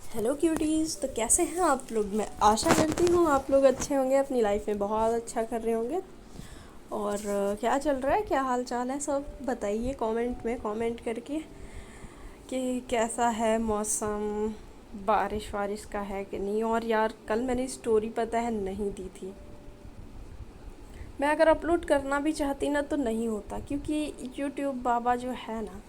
Hello cuties. तो कैसे हैं आप लोग? मैं आशा करती हूँ आप लोग अच्छे होंगे, अपनी लाइफ में बहुत अच्छा कर रहे होंगे। और क्या चल रहा है, क्या हाल चाल है, सब बताइए कमेंट में, कमेंट करके कि कैसा है मौसम, बारिश वारिश का है कि नहीं। और यार कल मैंने स्टोरी पता है नहीं दी थी। मैं अगर अपलोड करना भी चाहती ना तो नहीं होता, क्योंकि यूट्यूब बाबा जो है ना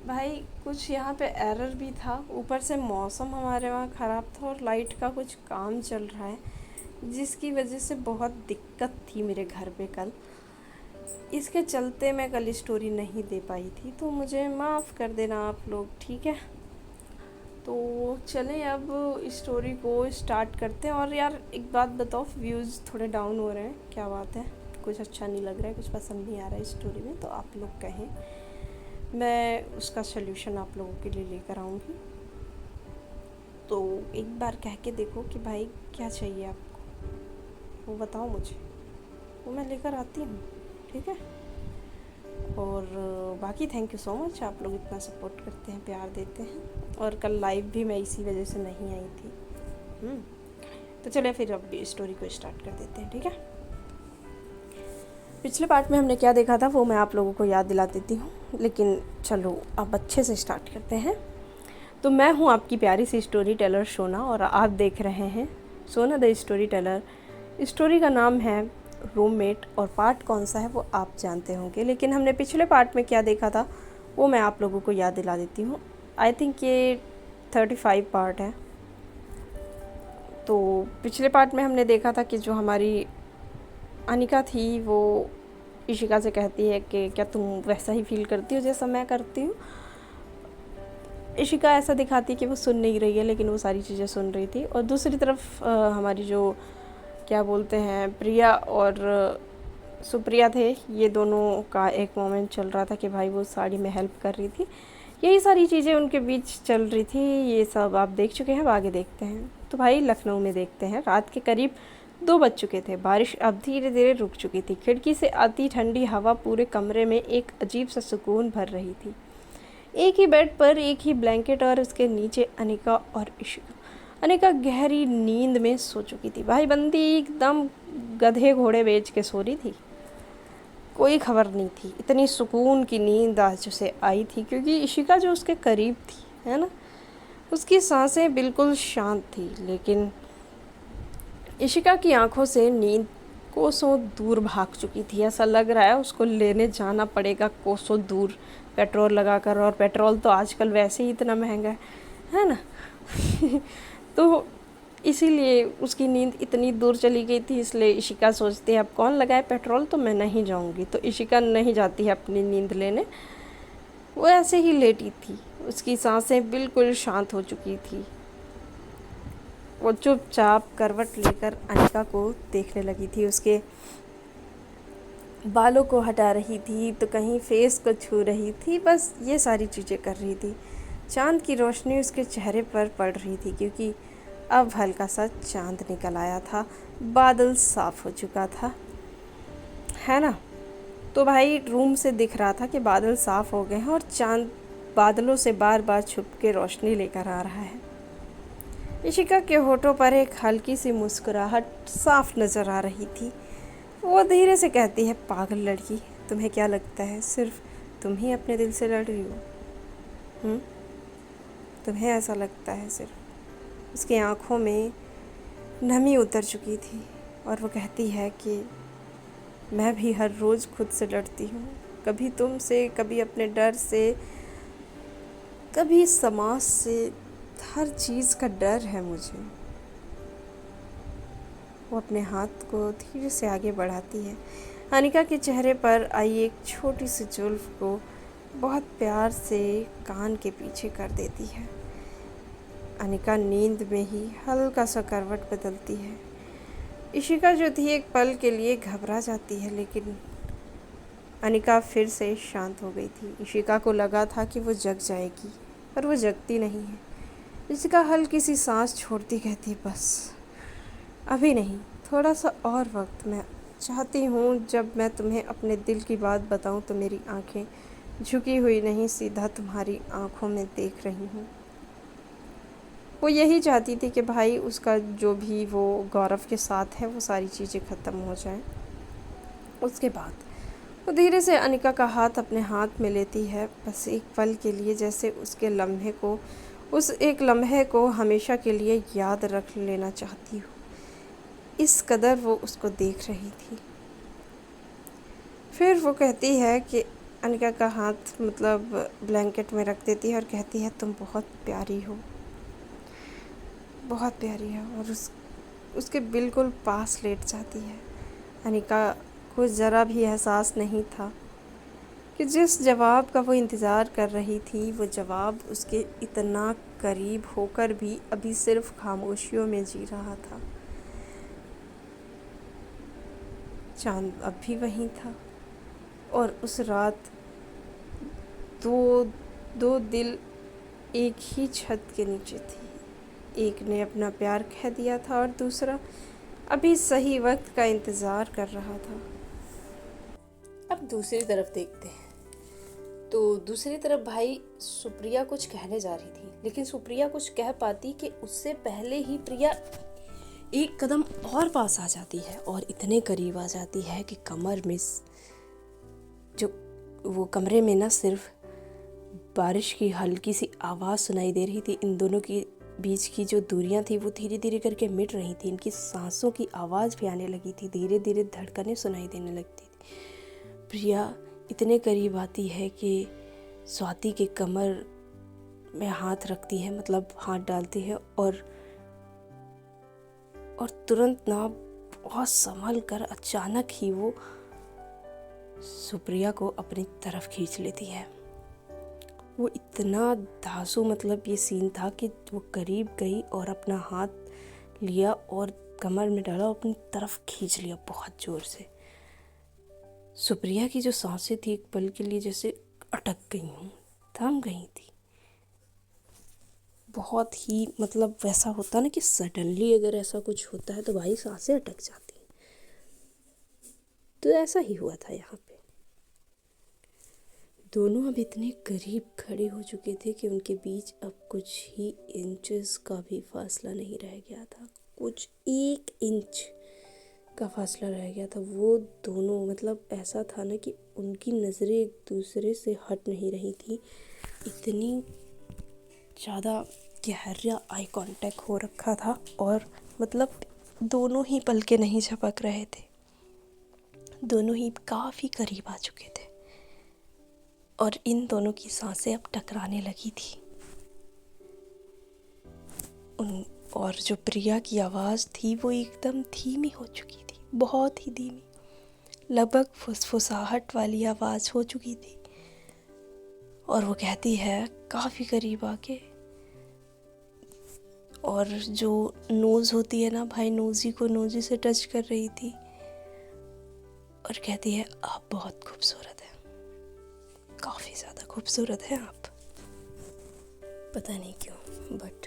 भाई, कुछ यहाँ पे एरर भी था, ऊपर से मौसम हमारे वहाँ ख़राब था और लाइट का कुछ काम चल रहा है, जिसकी वजह से बहुत दिक्कत थी मेरे घर पे कल। इसके चलते मैं कल स्टोरी नहीं दे पाई थी, तो मुझे माफ़ कर देना आप लोग, ठीक है। तो चलें अब स्टोरी को स्टार्ट करते हैं। और यार एक बात बताओ, व्यूज़ थोड़े डाउन हो रहे हैं, क्या बात है? कुछ अच्छा नहीं लग रहा है, कुछ पसंद नहीं आ रहा है स्टोरी में, तो आप लोग कहें, मैं उसका सल्यूशन आप लोगों के लिए लेकर आऊँगी। तो एक बार कह के देखो कि भाई क्या चाहिए आपको, वो बताओ मुझे, वो मैं लेकर आती हूँ, ठीक है। और बाकी थैंक यू सो मच, आप लोग इतना सपोर्ट करते हैं, प्यार देते हैं। और कल लाइव भी मैं इसी वजह से नहीं आई थी। तो चलिए फिर अब स्टोरी को स्टार्ट कर देते हैं, ठीक है। पिछले पार्ट में हमने क्या देखा था वो मैं आप लोगों को याद दिला देती हूँ, लेकिन चलो अब अच्छे से स्टार्ट करते हैं। तो मैं हूँ आपकी प्यारी सी स्टोरी टेलर सोना, और आप देख रहे हैं सोना द स्टोरी टेलर। स्टोरी का नाम है रूममेट, और पार्ट कौन सा है वो आप जानते होंगे, लेकिन हमने पिछले पार्ट में क्या देखा था वो मैं आप लोगों को याद दिला देती हूँ। आई थिंक ये 35 पार्ट है। तो पिछले पार्ट में हमने देखा था कि जो हमारी अनिका थी वो इशिका से कहती है कि क्या तुम वैसा ही फील करती हो जैसा मैं करती हूँ। इशिका ऐसा दिखाती है कि वो सुन नहीं रही है, लेकिन वो सारी चीज़ें सुन रही थी। और दूसरी तरफ हमारी जो क्या बोलते हैं प्रिया और सुप्रिया थे, ये दोनों का एक मोमेंट चल रहा था कि भाई वो साड़ी में हेल्प कर रही थी। यही सारी चीज़ें उनके बीच चल रही थी। ये सब आप देख चुके हैं, अब आगे देखते हैं। तो भाई लखनऊ में देखते हैं, रात के करीब 2 बज चुके थे। बारिश अब धीरे धीरे रुक चुकी थी। खिड़की से आती ठंडी हवा पूरे कमरे में एक अजीब सा सुकून भर रही थी। एक ही बेड पर एक ही ब्लैंकेट, और उसके नीचे अनिका और इशिका। अनिका गहरी नींद में सो चुकी थी। भाई बंदी एकदम गधे घोड़े बेच के सो रही थी, कोई खबर नहीं थी। इतनी सुकून की नींद आज उसे आई थी, क्योंकि इशिका जो उसके करीब थी, है ना, उसकी सांसें बिल्कुल शांत थी। लेकिन इशिका की आंखों से नींद कोसों दूर भाग चुकी थी। ऐसा लग रहा है उसको लेने जाना पड़ेगा कोसों दूर पेट्रोल लगाकर, और पेट्रोल तो आजकल वैसे ही इतना महंगा है ना। तो इसीलिए उसकी नींद इतनी दूर चली गई थी। इसलिए इशिका सोचती है अब कौन लगाए पेट्रोल, तो मैं नहीं जाऊंगी। तो इशिका नहीं जाती है अपनी नींद लेने, वो ऐसे ही लेटी थी। उसकी सांसें बिल्कुल शांत हो चुकी थी। वो चुपचाप करवट लेकर अनिका को देखने लगी थी। उसके बालों को हटा रही थी तो कहीं फेस को छू रही थी, बस ये सारी चीज़ें कर रही थी। चांद की रोशनी उसके चेहरे पर पड़ रही थी, क्योंकि अब हल्का सा चांद निकल आया था, बादल साफ हो चुका था, है ना। तो भाई रूम से दिख रहा था कि बादल साफ हो गए हैं और चांद बादलों से बार बार छुप के रोशनी लेकर आ रहा है। इशिका के होठों पर एक हल्की सी मुस्कुराहट साफ नज़र आ रही थी। वो धीरे से कहती है, पागल लड़की, तुम्हें क्या लगता है सिर्फ तुम ही अपने दिल से लड़ रही हो? तुम्हें ऐसा लगता है सिर्फ? उसकी आंखों में नमी उतर चुकी थी, और वो कहती है कि मैं भी हर रोज़ खुद से लड़ती हूँ, कभी तुमसे, कभी अपने डर से, कभी समाज से। हर चीज़ का डर है मुझे। वो अपने हाथ को धीरे से आगे बढ़ाती है। अनिका के चेहरे पर आई एक छोटी सी जुल्फ को बहुत प्यार से कान के पीछे कर देती है। अनिका नींद में ही हल्का सा करवट बदलती है। इशिका जो थी एक पल के लिए घबरा जाती है, लेकिन अनिका फिर से शांत हो गई थी। इशिका को लगा था कि वो जग जाएगी, पर वो जगती नहीं है। इशिका हल्की सी सांस छोड़ती कहती, बस अभी नहीं, थोड़ा सा और वक्त। मैं चाहती हूँ जब मैं तुम्हें अपने दिल की बात बताऊँ तो मेरी आंखें झुकी हुई नहीं, सीधा तुम्हारी आंखों में देख रही हूँ। वो यही चाहती थी कि भाई उसका जो भी वो गौरव के साथ है वो सारी चीज़ें ख़त्म हो जाएं। उसके बाद वो धीरे से अनिका का हाथ अपने हाथ में लेती है, बस एक पल के लिए, जैसे उस एक लम्हे को हमेशा के लिए याद रख लेना चाहती हो। इस कदर वो उसको देख रही थी। फिर वो कहती है कि अनिका का हाथ मतलब ब्लैंकेट में रख देती है और कहती है तुम बहुत प्यारी हो, बहुत प्यारी है, और उसके बिल्कुल पास लेट जाती है। अनिका को ज़रा भी एहसास नहीं था कि जिस जवाब का वो इंतज़ार कर रही थी वो जवाब उसके इतना करीब होकर भी अभी सिर्फ खामोशियों में जी रहा था। चांद अब भी वहीं था और उस रात दो दो दिल एक ही छत के नीचे थी। एक ने अपना प्यार कह दिया था और दूसरा अभी सही वक्त का इंतज़ार कर रहा था। अब दूसरी तरफ देखते हैं। तो दूसरी तरफ भाई सुप्रिया कुछ कहने जा रही थी, लेकिन सुप्रिया कुछ कह पाती कि उससे पहले ही प्रिया एक कदम और पास आ जाती है और इतने करीब आ जाती है कि कमर में जो वो कमरे में ना सिर्फ बारिश की हल्की सी आवाज़ सुनाई दे रही थी। इन दोनों की बीच की जो दूरियां थी वो धीरे धीरे करके मिट रही थी। इनकी सांसों की आवाज़ भी आने लगी थी, धीरे धीरे धड़कनें सुनाई देने लगती थी। प्रिया इतने करीब आती है कि स्वाति के कमर में हाथ रखती है, मतलब हाथ डालती है और तुरंत ना बहुत संभल कर अचानक ही वो सुप्रिया को अपनी तरफ खींच लेती है। वो इतना धांसू मतलब ये सीन था कि वो करीब गई और अपना हाथ लिया और कमर में डाला और अपनी तरफ खींच लिया बहुत ज़ोर से। सुप्रिया की जो सांसें थी एक पल के लिए जैसे अटक गई हूँ, थम गई थी। बहुत ही मतलब वैसा होता ना कि सडनली अगर ऐसा कुछ होता है तो भाई सांसें अटक जाती हैं, तो ऐसा ही हुआ था यहाँ पे। दोनों अब इतने करीब खड़े हो चुके थे कि उनके बीच अब कुछ ही इंचेस का भी फासला नहीं रह गया था। कुछ 1 इंच का फासला रह गया था। वो दोनों मतलब ऐसा था ना कि उनकी नज़रें एक दूसरे से हट नहीं रही थी। इतनी ज़्यादा गहरा आई कांटेक्ट हो रखा था और मतलब दोनों ही पलके नहीं झपक रहे थे। दोनों ही काफ़ी करीब आ चुके थे और इन दोनों की सांसें अब टकराने लगी थी। और जो प्रिया की आवाज़ थी वो एकदम धीमी हो चुकी थी, बहुत ही धीमी, लगभग फुसफुसाहट वाली आवाज़ हो चुकी थी। और वो कहती है काफ़ी करीब आके, और जो नोज़ होती है ना भाई, नोज़ी को नोज़ी से टच कर रही थी और कहती है आप बहुत खूबसूरत हैं, काफ़ी ज़्यादा खूबसूरत हैं आप। पता नहीं क्यों बट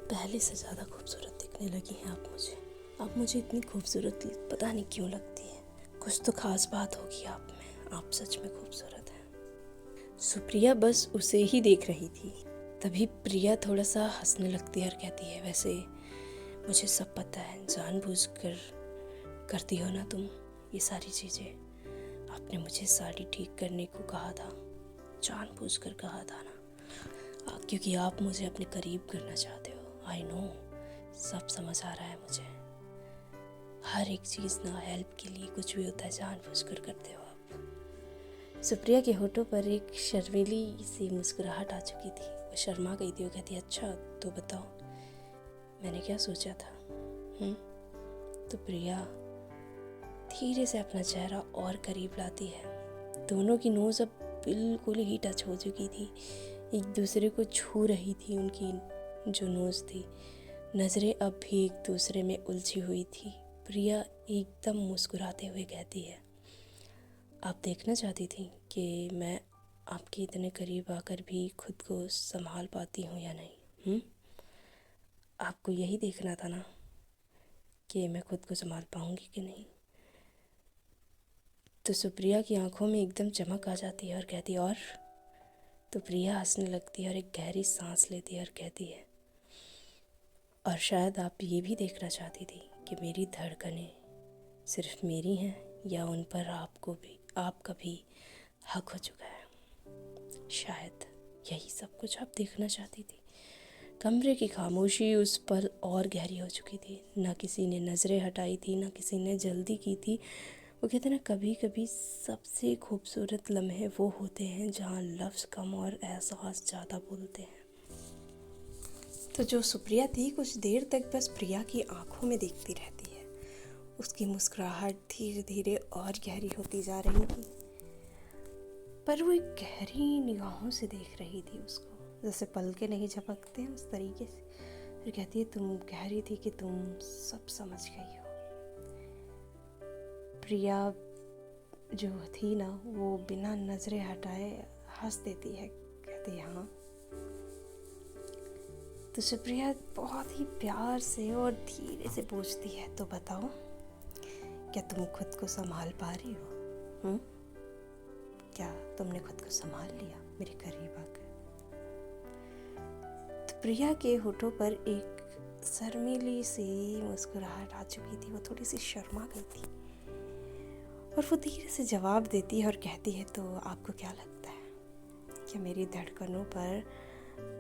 पहले से ज़्यादा खूबसूरत दिखने लगी हैं आप मुझे। आप मुझे इतनी खूबसूरत पता नहीं क्यों लगती है। कुछ तो ख़ास बात होगी आप में, आप सच में खूबसूरत हैं। सुप्रिया बस उसे ही देख रही थी। तभी प्रिया थोड़ा सा हंसने लगती है और कहती है वैसे मुझे सब पता है, जानबूझकर करती हो ना तुम ये सारी चीज़ें। आपने मुझे साड़ी ठीक करने को कहा था, जानबूझकर कहा था ना, क्योंकि आप मुझे अपने करीब करना चाहते हो। आई नो, सब समझ आ रहा है मुझे। हर एक चीज़ ना हेल्प के लिए कुछ भी होता है जानबूझकर करते हो आप। सुप्रिया के होठों पर एक शर्मीली सी मुस्कुराहट आ चुकी थी। वो शर्मा गई थी। वो कहती अच्छा तो बताओ मैंने क्या सोचा था। तो प्रिया धीरे से अपना चेहरा और करीब लाती है। दोनों की नोज़ अब बिल्कुल ही टच हो चुकी थी, एक दूसरे को छू रही थी। उनकी जो नोज़ थी, नज़रें अब भी एक दूसरे में उलझी हुई थी। प्रिया एकदम मुस्कुराते हुए कहती है आप देखना चाहती थी कि मैं आपके इतने करीब आकर भी खुद को संभाल पाती हूँ या नहीं। आपको यही देखना था ना कि मैं खुद को संभाल पाऊँगी कि नहीं। तो सुप्रिया की आंखों में एकदम चमक आ जाती है और कहती है और। तो प्रिया हंसने लगती है और एक गहरी सांस लेती है और कहती है और शायद आप ये भी देखना चाहती थी कि मेरी धड़कनें सिर्फ मेरी हैं या उन पर आपका भी हक हो चुका है। शायद यही सब कुछ आप देखना चाहती थी। कमरे की खामोशी उस पल और गहरी हो चुकी थी। ना किसी ने नज़रें हटाई थी, ना किसी ने जल्दी की थी। वो कहते हैं ना, कभी कभी सबसे खूबसूरत लम्हे वो होते हैं जहाँ लफ्ज़ कम और एहसास ज़्यादा बोलते हैं। तो जो सुप्रिया थी कुछ देर तक बस प्रिया की आंखों में देखती रहती है। उसकी मुस्कुराहट धीरे धीरे और गहरी होती जा रही थी, पर वो एक गहरी निगाहों से देख रही थी उसको, जैसे पलके नहीं झपकते हैं उस तरीके से। फिर कहती है, तुम कह रही थी कि तुम सब समझ गई हो। प्रिया जो थी ना, वो बिना नजरें हटाए हंस देती है, कहती है हाँ। तो सुप्रिया बहुत ही प्यार से और धीरे से पूछती है, तो बताओ, क्या तुम खुद को संभाल पा रही हो? क्या तुमने खुद को संभाल लिया मेरे करीब आकर? तो प्रिया के होठों पर एक शर्मीली सी मुस्कुराहट आ चुकी थी। वो थोड़ी सी शर्मा गई थी और वो धीरे से जवाब देती है और कहती है, तो आपको क्या लगता है, क्या मेरी धड़कनों पर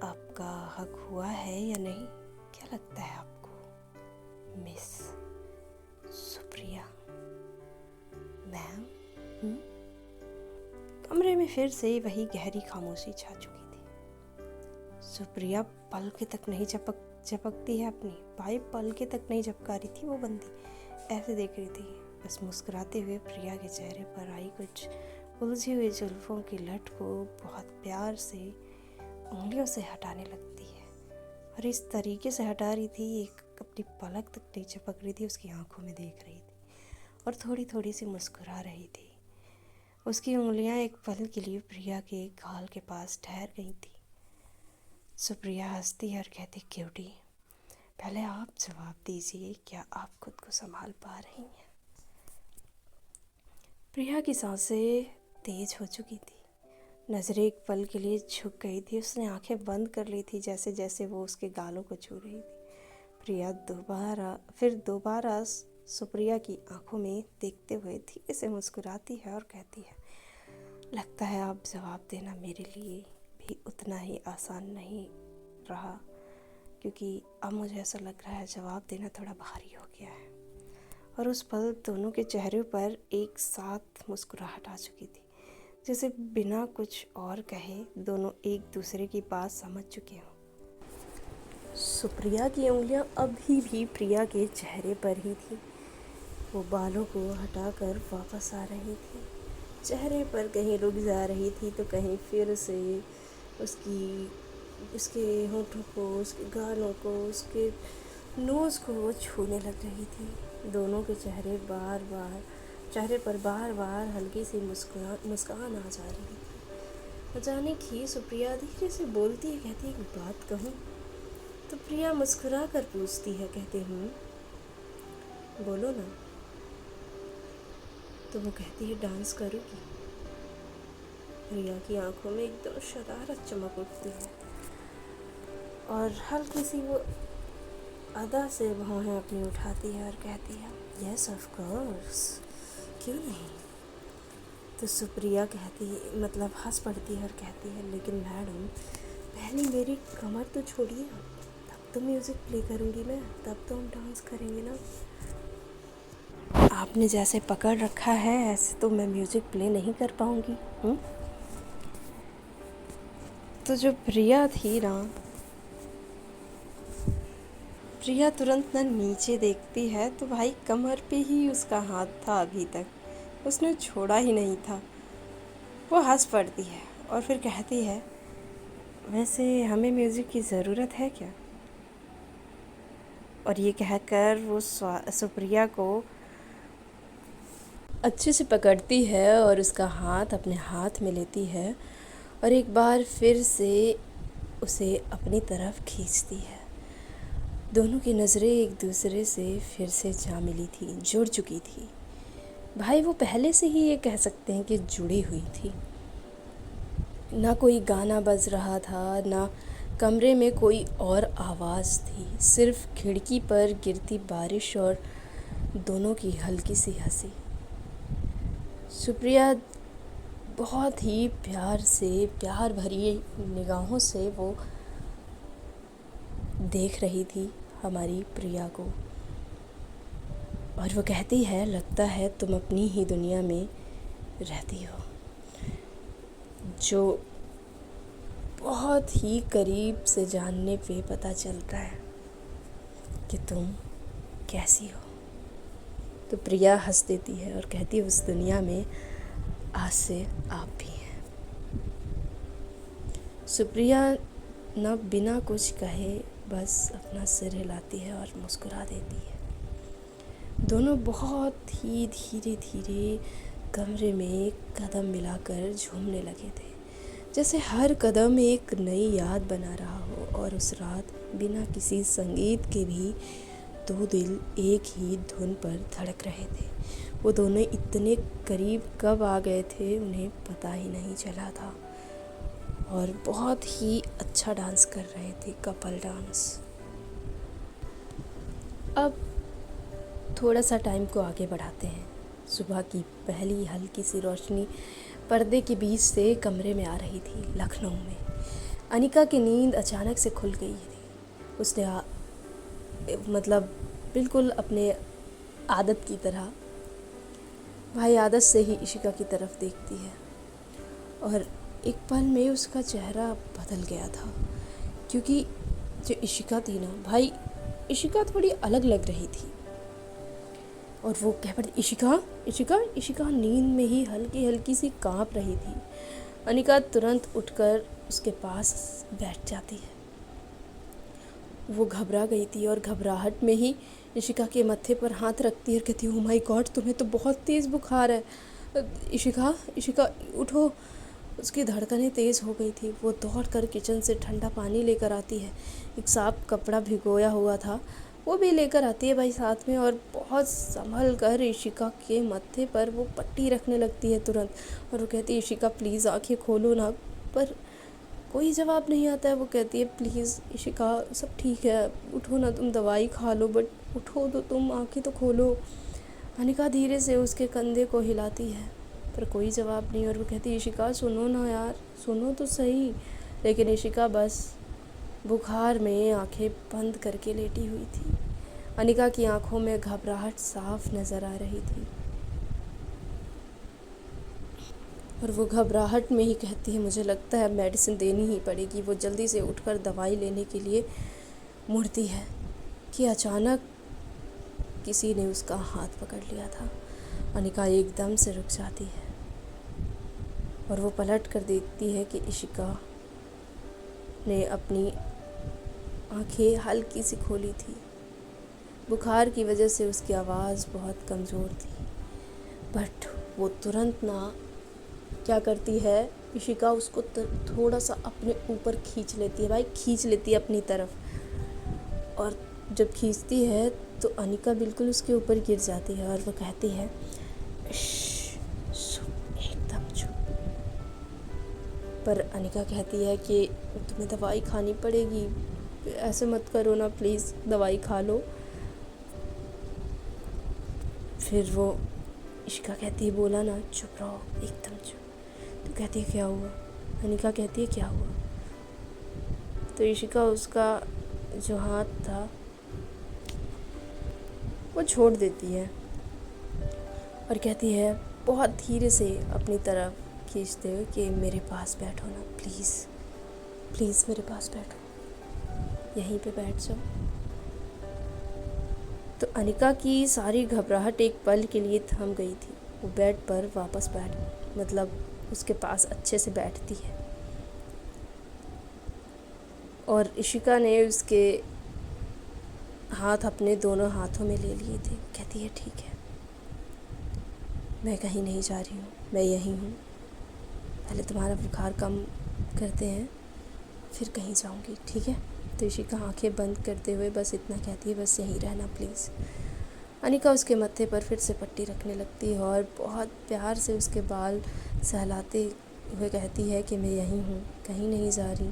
आपका हक हुआ है या नहीं? क्या लगता है आपको मिस सुप्रिया मैम? कमरे में फिर से वही गहरी खामोशी छा चुकी थी। सुप्रिया पलके तक नहीं झपकती है अपनी, भाई पलके तक नहीं झपका रही थी वो बंदी, ऐसे देख रही थी। बस मुस्कुराते हुए प्रिया के चेहरे पर आई कुछ उलझी हुई जुल्फों की लट को बहुत प्यार से उंगलियों से हटाने लगती है, और इस तरीके से हटा रही थी, एक अपनी पलक तक नहीं झपक रही थी, उसकी आंखों में देख रही थी और थोड़ी थोड़ी सी मुस्कुरा रही थी। उसकी उंगलियां एक पल के लिए प्रिया के गाल के पास ठहर गई थी। सुप्रिया हंसती है और कहती, क्यूटी, पहले आप जवाब दीजिए, क्या आप खुद को संभाल पा रही हैं? प्रिया की सांसें तेज हो चुकी थी, नज़रें एक पल के लिए झुक गई थी। उसने आंखें बंद कर ली थी जैसे जैसे वो उसके गालों को छू रही थी। प्रिया दोबारा सुप्रिया की आंखों में देखते हुए धीरे से मुस्कुराती है और कहती है, लगता है आप जवाब देना मेरे लिए भी उतना ही आसान नहीं रहा, क्योंकि अब मुझे ऐसा लग रहा है जवाब देना थोड़ा भारी हो गया है। और उस पल दोनों के चेहरों पर एक साथ मुस्कुराहट आ चुकी थी, जैसे बिना कुछ और कहे दोनों एक दूसरे की बात समझ चुके हों। सुप्रिया की उंगलियां अभी भी प्रिया के चेहरे पर ही थी। वो बालों को हटाकर वापस आ रही थी, चेहरे पर कहीं रुक जा रही थी तो कहीं फिर से उसके होठों को, उसके गालों को, उसके नोज़ को वो छूने लग रही थी। दोनों के चेहरे पर बार बार हल्की सी मुस्कान आ जा रही थी। अचानक ही सुप्रिया धीरे से बोलती है, कहती है, एक बात कहूँ? तो प्रिया मुस्कुरा कर पूछती है, कहती बोलो ना। तो वो कहती है, डांस करोगी? प्रिया की आंखों में एकदम शरारत चमक उठती है और हल्की सी वो अदा से भौहें अपनी उठाती है और कहती है, यस ऑफ कोर्स, क्यों नहीं? तो सुप्रिया हंस पड़ती है और कहती है, लेकिन मैडम पहले मेरी कमर तो छोड़िए, तब तो म्यूज़िक प्ले करूँगी मैं, तब तो हम डांस करेंगे ना। आपने जैसे पकड़ रखा है ऐसे तो मैं म्यूज़िक प्ले नहीं कर पाऊँगी। तो जो प्रिया थी ना, प्रिया तुरंत ना नीचे देखती है तो भाई कमर पे ही उसका हाथ था, अभी तक उसने छोड़ा ही नहीं था। वो हंस पड़ती है और फिर कहती है, वैसे हमें म्यूज़िक की ज़रूरत है क्या? और ये कहकर वो सुप्रिया को अच्छे से पकड़ती है और उसका हाथ अपने हाथ में लेती है और एक बार फिर से उसे अपनी तरफ खींचती है। दोनों की नज़रें एक दूसरे से फिर से जा मिली थी, जुड़ चुकी थी। भाई वो पहले से ही ये कह सकते हैं कि जुड़ी हुई थी। ना कोई गाना बज रहा था, ना कमरे में कोई और आवाज़ थी, सिर्फ खिड़की पर गिरती बारिश और दोनों की हल्की सी हंसी। सुप्रिया बहुत ही प्यार भरी निगाहों से वो देख रही थी हमारी प्रिया को, और वो कहती है, लगता है तुम अपनी ही दुनिया में रहती हो। जो बहुत ही करीब से जानने पे पता चलता है कि तुम कैसी हो। तो प्रिया हंस देती है और कहती है, उस दुनिया में आज से आप भी हैं। सुप्रिया न बिना कुछ कहे बस अपना सिर हिलाती है और मुस्कुरा देती है। दोनों बहुत ही धीरे धीरे कमरे में कदम मिलाकर झूमने लगे थे, जैसे हर कदम एक नई याद बना रहा हो। और उस रात बिना किसी संगीत के भी दो दिल एक ही धुन पर धड़क रहे थे। वो दोनों इतने करीब कब आ गए थे उन्हें पता ही नहीं चला था, और बहुत ही अच्छा डांस कर रहे थे, कपल डांस। अब थोड़ा सा टाइम को आगे बढ़ाते हैं। सुबह की पहली हल्की सी रोशनी पर्दे के बीच से कमरे में आ रही थी। लखनऊ में अनिका की नींद अचानक से खुल गई थी। उसने मतलब बिल्कुल अपने आदत की तरह, भाई आदत से ही इशिका की तरफ देखती है, और एक पल में उसका चेहरा बदल गया था, क्योंकि जो इशिका थी ना भाई, इशिका थोड़ी अलग लग रही थी। और वो कह पड़ी, इशिका इशिका इशिका नींद में ही हल्की हल्की सी कांप रही थी। अनिका तुरंत उठकर उसके पास बैठ जाती है। वो घबरा गई थी और घबराहट में ही इशिका के मत्थे पर हाथ रखती है और कहती है, ओह माय गॉड, तुम्हें तो बहुत तेज़ बुखार है। इशिका इशिका उठो। उसकी धड़कनें तेज़ हो गई थी। वो दौड़ कर किचन से ठंडा पानी लेकर आती है। एक साफ कपड़ा भिगोया हुआ था, वो भी लेकर आती है भाई साथ में, और बहुत संभल कर इशिका के मत्थे पर वो पट्टी रखने लगती है तुरंत। और वो कहती है, इशिका प्लीज़ आंखें खोलो ना। पर कोई जवाब नहीं आता है। वो कहती है, प्लीज़ इशिका सब ठीक है, उठो ना, तुम दवाई खा लो, बट उठो तो तुम, आंखें तो खोलो। अनिका धीरे से उसके कंधे को हिलाती है, पर कोई जवाब नहीं। और वो कहती है, इशिका सुनो ना यार, सुनो तो सही। लेकिन इशिका बस बुखार में आंखें बंद करके लेटी हुई थी। अनिका की आंखों में घबराहट साफ नज़र आ रही थी, और वो घबराहट में ही कहती है, मुझे लगता है मेडिसिन देनी ही पड़ेगी। वो जल्दी से उठकर दवाई लेने के लिए मुड़ती है कि अचानक किसी ने उसका हाथ पकड़ लिया था। अनिका एकदम से रुक जाती है और वो पलट कर देखती है कि इशिका ने अपनी आंखें हल्की सी खोली थी। बुखार की वजह से उसकी आवाज़ बहुत कमज़ोर थी, बट वो तुरंत ना क्या करती है, इशिका उसको थोड़ा सा अपने ऊपर खींच लेती है भाई, खींच लेती है अपनी तरफ। और जब खींचती है तो अनिका बिल्कुल उसके ऊपर गिर जाती है और वो कहती है, एकदम चुप। पर अनिका कहती है कि तुम्हें दवाई खानी पड़ेगी, ऐसे मत करो ना प्लीज़, दवाई खा लो। फिर वो इशिका कहती है, बोला ना चुप रहो, एकदम चुप। तो कहती है, क्या हुआ? अनिका कहती है, क्या हुआ? तो इशिका उसका जो हाथ था वो छोड़ देती है और कहती है बहुत धीरे से अपनी तरफ खींचते हुए कि मेरे पास बैठो ना प्लीज़, प्लीज़ मेरे पास बैठो, यहीं पे बैठ जाओ। तो अनिका की सारी घबराहट एक पल के लिए थम गई थी। वो बेड पर वापस उसके पास अच्छे से बैठती है और इशिका ने उसके हाथ अपने दोनों हाथों में ले लिए थे। कहती है, ठीक है, मैं कहीं नहीं जा रही हूँ, मैं यहीं हूँ, पहले तुम्हारा बुखार कम करते हैं फिर कहीं जाऊँगी, ठीक है? तो इशिका आंखें बंद करते हुए बस इतना कहती है, बस यहीं रहना प्लीज़। अनिका उसके मत्थे पर फिर से पट्टी रखने लगती है और बहुत प्यार से उसके बाल सहलाते हुए कहती है कि मैं यहीं हूँ, कहीं नहीं जा रही।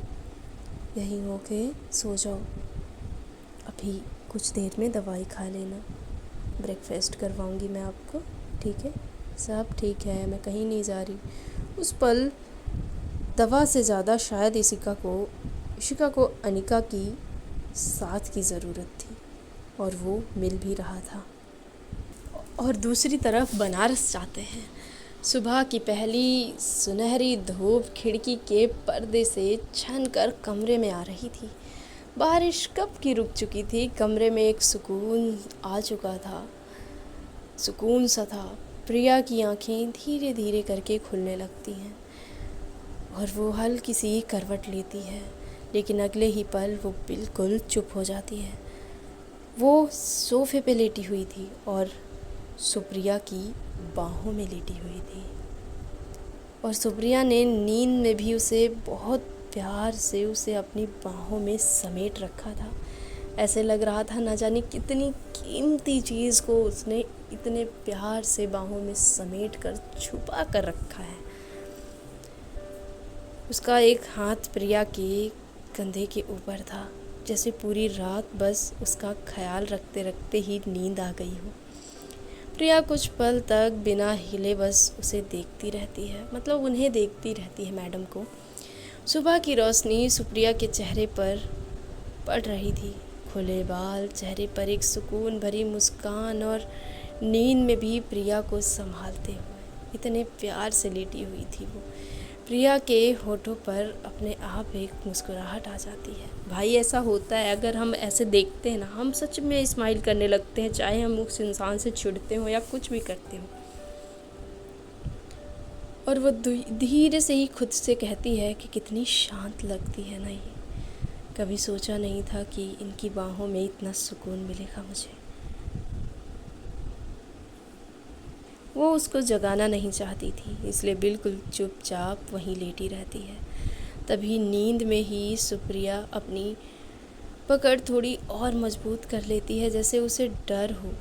यहीं होके सो जाओ, अभी कुछ देर में दवाई खा लेना, ब्रेकफास्ट करवाऊंगी मैं आपको, ठीक है? सब ठीक है, मैं कहीं नहीं जा रही। उस पल दवा से ज़्यादा शायद इशिका को अनिका की साथ की ज़रूरत थी, और वो मिल भी रहा था। और दूसरी तरफ बनारस जाते हैं। सुबह की पहली सुनहरी धूप खिड़की के पर्दे से छन कर कमरे में आ रही थी। बारिश कब की रुक चुकी थी, कमरे में एक सुकून आ चुका था, सुकून सा था। प्रिया की आंखें धीरे धीरे करके खुलने लगती हैं और वो हल्की सी करवट लेती है, लेकिन अगले ही पल वो बिल्कुल चुप हो जाती है। वो सोफे पे लेटी हुई थी और सुप्रिया की बाहों में लेटी हुई थी, और सुप्रिया ने नींद में भी उसे बहुत प्यार से उसे अपनी बाहों में समेट रखा था। ऐसे लग रहा था ना जाने कितनी कीमती चीज़ को उसने इतने प्यार से बाहों में समेट कर छुपा कर रखा है। उसका एक हाथ प्रिया के कंधे के ऊपर था, जैसे पूरी रात बस उसका ख्याल रखते रखते ही नींद आ गई हो। प्रिया कुछ पल तक बिना हिले बस उसे देखती रहती है, मतलब उन्हें देखती रहती है, मैडम को। सुबह की रोशनी सुप्रिया के चेहरे पर पड़ रही थी, खुले बाल, चेहरे पर एक सुकून भरी मुस्कान, और नींद में भी प्रिया को संभालते हुए इतने प्यार से लेटी हुई थी वो। प्रिया के होठों पर अपने आप एक मुस्कुराहट आ जाती है। भाई ऐसा होता है, अगर हम ऐसे देखते हैं ना, हम सच में स्माइल करने लगते हैं, चाहे हम उस इंसान से चिढ़ते हो या कुछ भी करते हो। और वो धीरे से ही खुद से कहती है कि कितनी शांत लगती है ना ये। कभी सोचा नहीं था कि इनकी बाहों में इतना सुकून मिलेगा मुझे। वो उसको जगाना नहीं चाहती थी, इसलिए बिल्कुल चुपचाप वहीं लेटी रहती है। तभी नींद में ही सुप्रिया अपनी पकड़ थोड़ी और मजबूत कर लेती है, जैसे उसे डर हो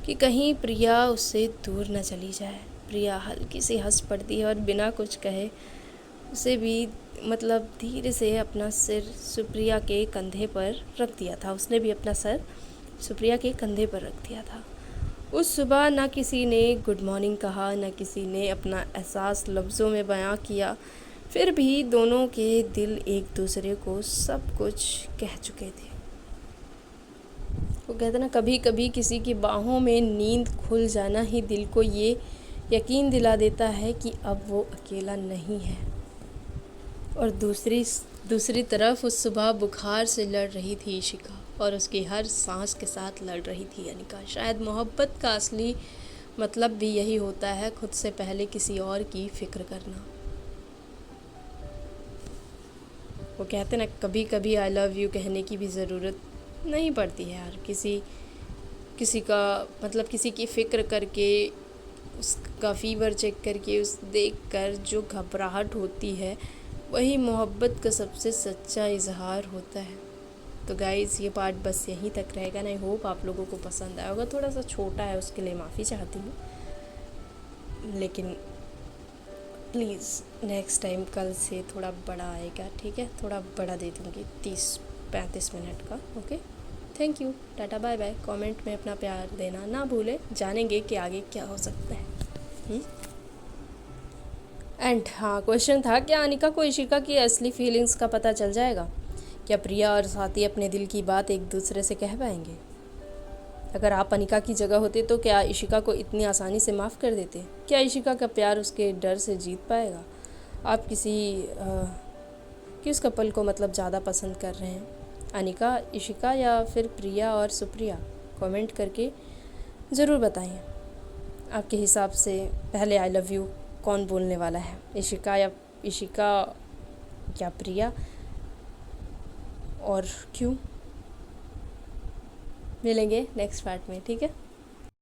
कि कहीं प्रिया उससे दूर न चली जाए। प्रिया हल्की सी हंस पड़ती है और बिना कुछ कहे उसे भी मतलब धीरे से अपना सिर सुप्रिया के कंधे पर रख दिया था। उसने भी अपना सर सुप्रिया के कंधे पर रख दिया था। उस सुबह ना किसी ने गुड मॉर्निंग कहा, ना किसी ने अपना एहसास लफ्ज़ों में बयां किया, फिर भी दोनों के दिल एक दूसरे को सब कुछ कह चुके थे। वो कहते ना, कभी कभी किसी की बाहों में नींद खुल जाना ही दिल को ये यकीन दिला देता है कि अब वो अकेला नहीं है। और दूसरी तरफ उस सुबह बुखार से लड़ रही थी इशिका, और उसकी हर सांस के साथ लड़ रही थी अनिका। शायद मोहब्बत का असली मतलब भी यही होता है, खुद से पहले किसी और की फिक्र करना। वो कहते ना, कभी कभी आई लव यू कहने की भी ज़रूरत नहीं पड़ती है यार। किसी का मतलब किसी की फ़िक्र करके, उसका फीवर चेक करके, उस देख कर जो घबराहट होती है, वही मोहब्बत का सबसे सच्चा इजहार होता है। तो गाइज़, ये पार्ट बस यहीं तक रहेगा। आई होप आप लोगों को पसंद आया होगा। थोड़ा सा छोटा है, उसके लिए माफ़ी चाहती हूँ, लेकिन प्लीज़ नेक्स्ट टाइम कल से थोड़ा बड़ा आएगा, ठीक है? थोड़ा बड़ा दे दूँगी, 30-35 मिनट का। Okay, thank you, tata bye bye. Comment में अपना प्यार देना ना भूलें, जानेंगे कि आगे क्या हो सकता है। एंड हाँ, क्वेश्चन था, क्या अनिका को इशिका की असली फीलिंग्स का पता चल जाएगा? क्या प्रिया और स्वाति अपने दिल की बात एक दूसरे से कह पाएंगे? अगर आप अनिका की जगह होते तो क्या इशिका को इतनी आसानी से माफ़ कर देते? क्या इशिका का प्यार उसके डर से जीत पाएगा? आप किस कपल को मतलब ज़्यादा पसंद कर रहे हैं, अनिका, इशिका या फिर प्रिया और सुप्रिया? कमेंट करके ज़रूर बताइए। आपके हिसाब से पहले आई लव यू कौन बोलने वाला है, इशिका या प्रिया, और क्यों? मिलेंगे नेक्स्ट पार्ट में, ठीक है?